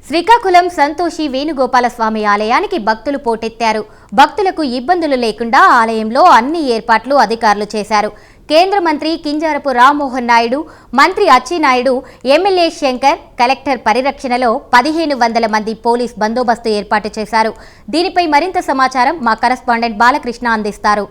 శ్రీకాకుళం సంతోషి వేణుగోపాలస్వామి ఆలయానికి భక్తులు పోటెత్తారు. భక్తులకు ఇబ్బందులు లేకుండా ఆలయంలో అన్ని ఏర్పాట్లు అధికారులు చేశారు. కేంద్ర మంత్రి కింజారపు రామ్మోహన్ నాయుడు, మంత్రి అచ్చెన్నాయుడు, ఎమ్మెల్యే శంకర్, కలెక్టర్ పరిరక్షణలో 1500 మంది పోలీస్ బందోబస్తు ఏర్పాటు చేశారు. దీనిపై మరింత సమాచారం మా కరెస్పాండెంట్ బాలకృష్ణ అందిస్తారు.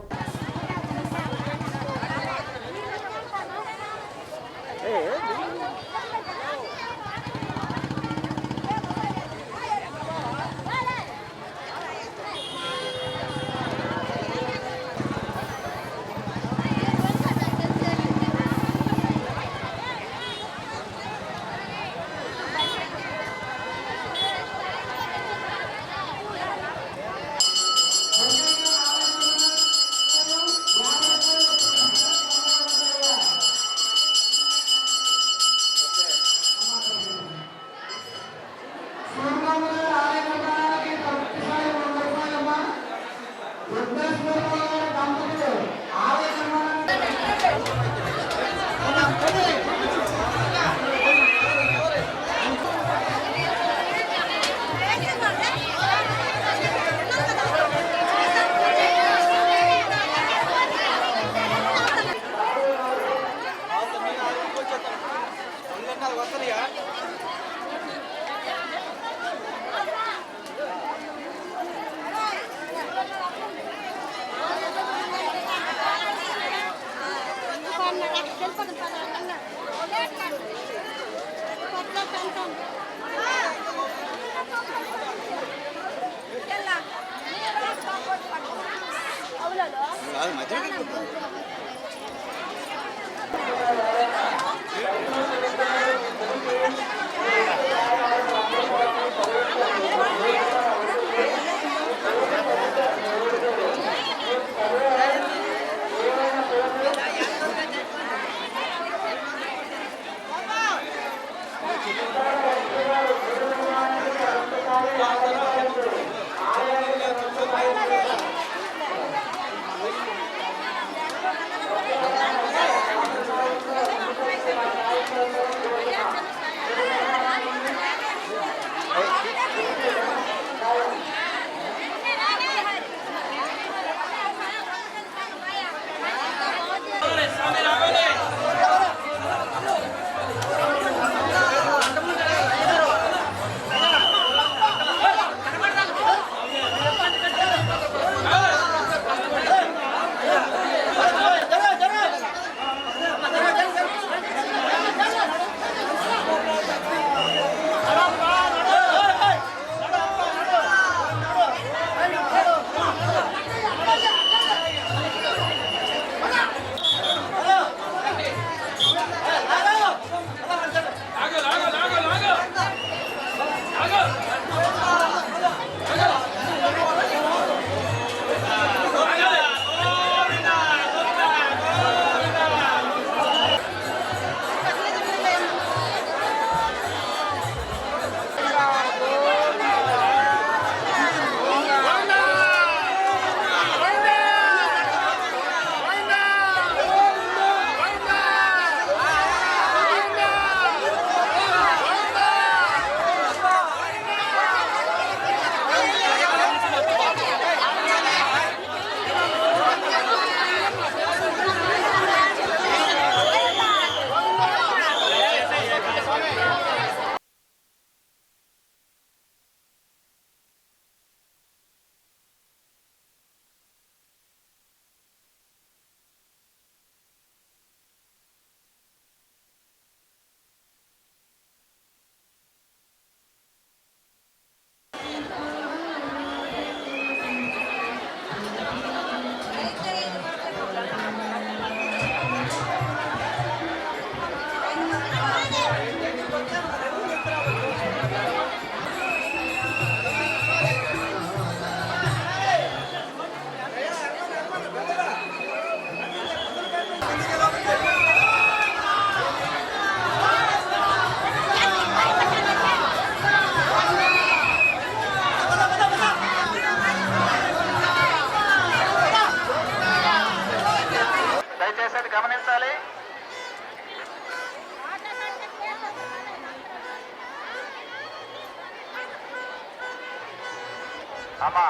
అమ్మా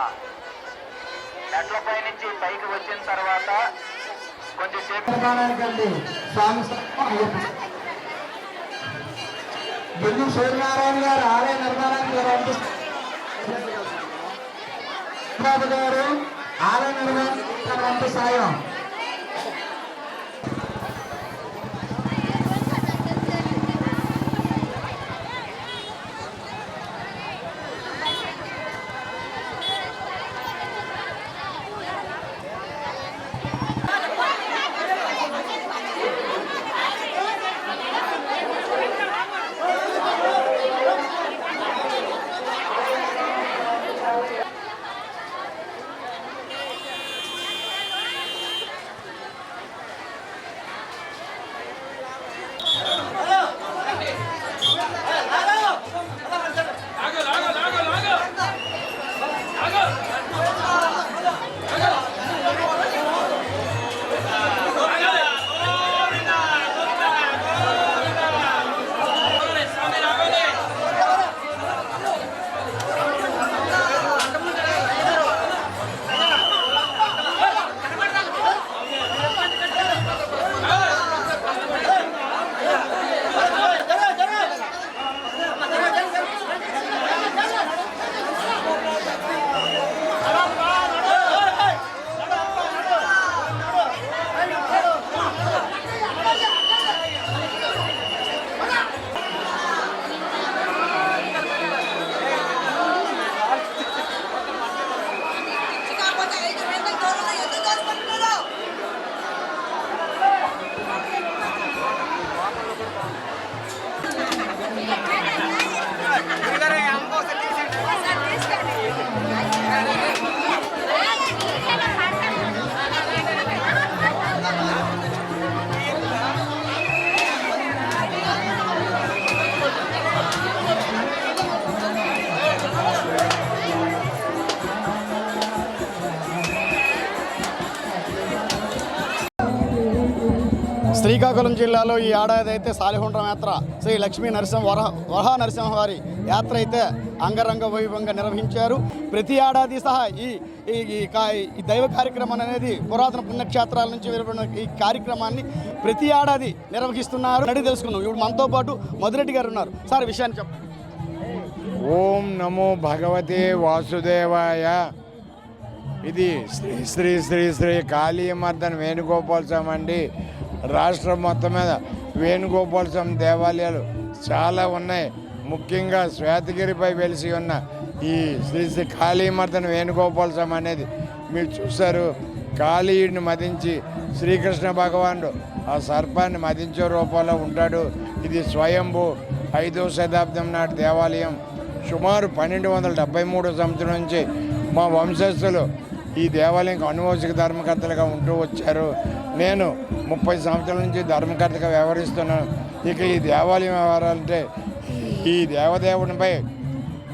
మెట్లపై నుంచి పైకి వచ్చిన తర్వాత కొంచెంసేపు గిల్లి సూర్యనారాయణ గారు ఆలయ నిర్మాణానికి బాబు గారు ఆలయ నిర్మాణానికి వంతు సాయం. శ్రీకాకుళం జిల్లాలో ఈ ఏడాది అయితే సాలిహుండ్రం యాత్ర శ్రీ లక్ష్మీ వరహ నరసింహవారి యాత్ర అయితే అంగరంగ వైభవంగా నిర్వహించారు. ప్రతి ఏడాది సహా ఈ దైవ కార్యక్రమం అనేది పురాతన పుణ్యక్షేత్రాల నుంచి వెలువడిన ఈ కార్యక్రమాన్ని ప్రతి ఏడాది నిర్వహిస్తున్నారు. అడిగి తెలుసుకున్నాం. ఇప్పుడు మనతో పాటు మధురెడ్డి గారు ఉన్నారు. సార్ విషయాన్ని చెప్పండి. ఓం నమో భగవతే వాసుదేవాయ. ఇది శ్రీ శ్రీ శ్రీ శ్రీ కాళీమర్దన్ వేణుగోపాల స్వామి అండి. రాష్ట్రం మొత్తం మీద వేణుగోపాల స్వామి దేవాలయాలు చాలా ఉన్నాయి. ముఖ్యంగా శ్వేతగిరిపై వెలిసి ఉన్న ఈ శ్రీ శ్రీ కాళీమర్దన్ వేణుగోపాల స్వామి అనేది మీరు చూశారు. కాళీయుడిని మదించి శ్రీకృష్ణ భగవానుడు ఆ సర్పాన్ని మదించే రూపంలో ఉంటాడు. ఇది స్వయంభూ 5వ శతాబ్దం నాటి దేవాలయం. సుమారు 1273 సంవత్సరం నుంచి మా వంశస్థులు ఈ దేవాలయంకి అనువంశిక ధర్మకర్తలుగా ఉంటూ వచ్చారు. నేను 30 సంవత్సరాల నుంచి ధర్మకర్తగా వ్యవహరిస్తున్నాను. ఇక ఈ దేవాలయం వ్యవహారాలంటే ఈ దేవదేవునిపై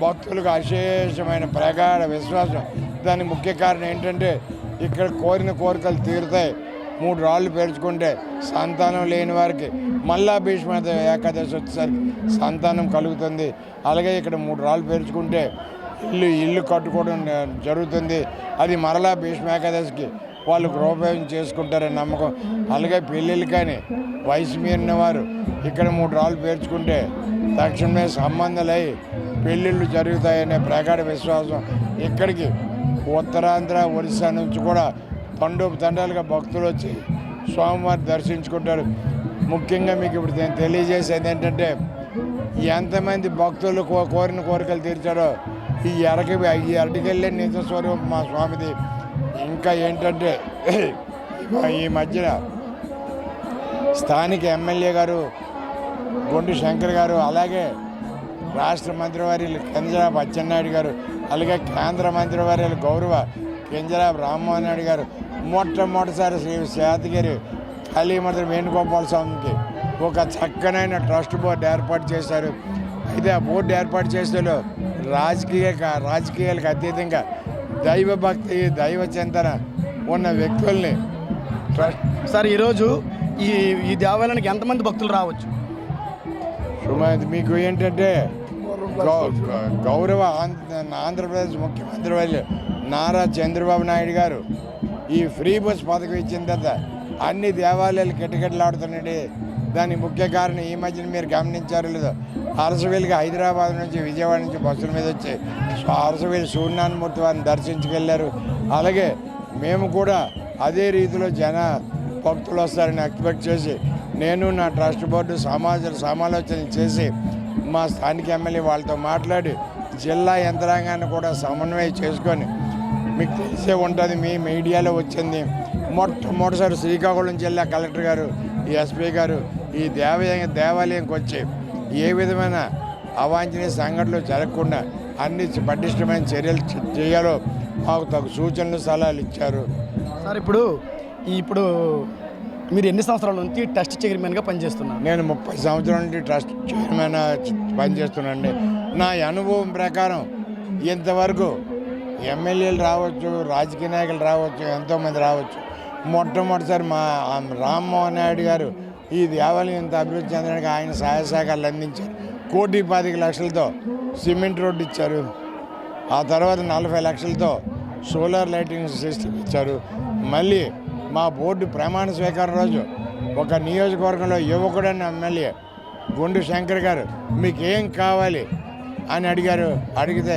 భక్తులకు అశేషమైన ప్రగాఢ విశ్వాసం. దానికి ముఖ్య కారణం ఏంటంటే ఇక్కడ కోరిన కోరికలు తీరుతాయి. 3 రాళ్ళు పేర్చుకుంటే సంతానం లేని వారికి మళ్ళా భీష్మ ఏకాదశి వచ్చేసరికి సంతానం కలుగుతుంది. అలాగే ఇక్కడ 3 రాళ్ళు పేర్చుకుంటే ఇల్లు కట్టుకోవడం జరుగుతుంది. అది మరలా భీష్మ ఏకాదశికి వాళ్ళు గృహోపయోగం చేసుకుంటారని నమ్మకం. అలాగే పెళ్ళిళ్ళు కానీ వయసు మీరిన వారు ఇక్కడ 3 రాళ్ళు పేర్చుకుంటే తక్షణమే సంబంధాలై పెళ్ళిళ్ళు జరుగుతాయనే ప్రగాఢ విశ్వాసం. ఇక్కడికి ఉత్తరాంధ్ర ఒరిస్సా నుంచి కూడా తండాలుగా భక్తులు వచ్చి స్వామివారిని దర్శించుకుంటారు. ముఖ్యంగా మీకు ఇప్పుడు నేను తెలియజేసేది ఏంటంటే ఎంతమంది భక్తులు కోరిన కోరికలు తీర్చారో ఈ అరటికెళ్ళే నిజ స్వరూపం మా స్వామిది. ఇంకా ఏంటంటే ఈ మధ్యన స్థానిక ఎమ్మెల్యే గారు గొండు శంకర్ గారు, అలాగే రాష్ట్ర మంత్రివర్యులు కింజరాపు అచ్చెన్నాయుడు గారు, అలాగే కేంద్ర మంత్రివర్యులు గౌరవ కింజరాపు రామ్మోహన్ నాయుడు గారు మొట్టమొదటిసారి శ్రీ శాతగిరి కాళీమర్దన్ వేణుగోపాల స్వామికి ఒక చక్కనైన ట్రస్ట్ బోర్డు ఏర్పాటు చేశారు. అయితే ఆ బోర్డు ఏర్పాటు చేసేలో రాజకీయాలకు అతీతంగా దైవ భక్తి, దైవ చింతన ఉన్న వ్యక్తుల్ని ట్రస్ట్. సార్ ఈరోజు ఈ దేవాలయానికి ఎంతమంది భక్తులు రావచ్చు? సుమారు మీకు ఏంటంటే గౌరవ ఆంధ్రప్రదేశ్ ముఖ్యమంత్రి వాళ్ళు నారా చంద్రబాబు నాయుడు గారు ఈ ఫ్రీ బస్ పథకం ఇచ్చిన తర్వాత అన్ని దేవాలయాలు కిటకిటలాడుతున్నాయి. దానికి ముఖ్య కారణం ఈ మధ్యన మీరు గమనించారు లేదో, అరసవేలికి హైదరాబాద్ నుంచి విజయవాడ నుంచి బస్సుల మీద వచ్చి అరసవేలి సూర్యనారాయణమూర్తి వారిని దర్శించుకెళ్ళారు. అలాగే మేము కూడా అదే రీతిలో భక్తులు వస్తారని ఎక్స్పెక్ట్ చేసి నేను నా ట్రస్ట్ బోర్డు సమాలోచన చేసి మా స్థానిక ఎమ్మెల్యే వాళ్ళతో మాట్లాడి జిల్లా యంత్రాంగాన్ని కూడా సమన్వయం చేసుకొని, మీకు తెలిసే ఉంటుంది, మీ మీడియాలో వచ్చింది, మొట్టమొదటిసారి శ్రీకాకుళం జిల్లా కలెక్టర్ గారు, ఎస్పీ గారు ఈ దేవాలయంకి వచ్చి ఏ విధమైన అవాంఛనీయ సంఘటనలు జరగకుండా అన్ని పటిష్టమైన చర్యలు చేయాలో మాకు తగు సూచనలు సలహాలు ఇచ్చారు. సార్ ఇప్పుడు మీరు ఎన్ని సంవత్సరాల నుంచి ట్రస్ట్ చైర్మన్గా పనిచేస్తున్నారు? నేను 30 సంవత్సరాల నుండి ట్రస్ట్ చైర్మన్ పనిచేస్తున్నానండి. నా అనుభవం ప్రకారం ఇంతవరకు ఎమ్మెల్యేలు రావచ్చు, రాజకీయ నాయకులు రావచ్చు, ఎంతోమంది రావచ్చు. మొట్టమొదటిసారి మా రామ్మోహన్ నాయుడు గారు ఈ దేవాలయం ఇంత అభివృద్ధి చెందడానికి ఆయన సహాయ సహకారాలు అందించారు. 1,25,00,000తో సిమెంట్ రోడ్డు ఇచ్చారు. ఆ తర్వాత 40 లక్షలతో సోలార్ లైటింగ్ సిస్టమ్ ఇచ్చారు. మళ్ళీ మా బోర్డు ప్రమాణ స్వీకారం రోజు ఒక నియోజకవర్గంలో యువకుడైన ఎమ్మెల్యే గుండు శంకర్ గారు మీకు ఏం కావాలి అని అడిగితే